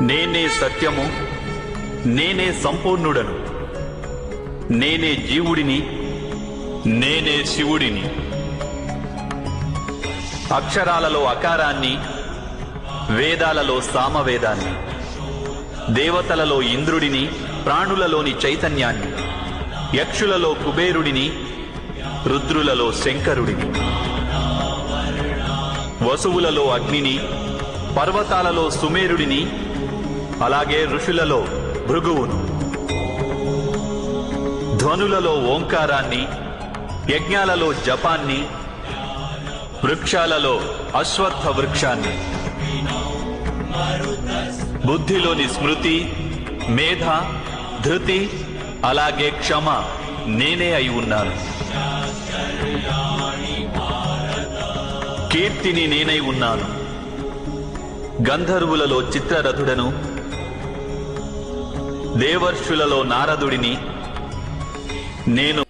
నేనే సత్యము, నేనే సంపూర్ణుడను, నేనే జీవుడిని, నేనే శివుడిని. అక్షరాలలో అకారాన్ని, వేదాలలో సామవేదాన్ని, దేవతలలో ఇంద్రుడిని, ప్రాణులలోని చైతన్యాన్ని, యక్షులలో కుబేరుడిని, రుద్రులలో శంకరుడిని, వసువులలో అగ్నిని, పర్వతాలలో సుమేరుడిని, అలాగే ఋషులలో భృగువును, ధ్వనులలో ఓంకారాన్ని, యజ్ఞాలలో జపాన్ని, వృక్షాలలో అశ్వత్థ వృక్షాన్ని, బుద్ధిలోని స్మృతి, మేధ, ధృతి, అలాగే క్షమ నేనే అయి ఉన్నాను. కీర్తిని నేనై ఉన్నాను. గంధర్వులలో చిత్రరథుడను, దేవర్షులలో నారదుడిని, నేను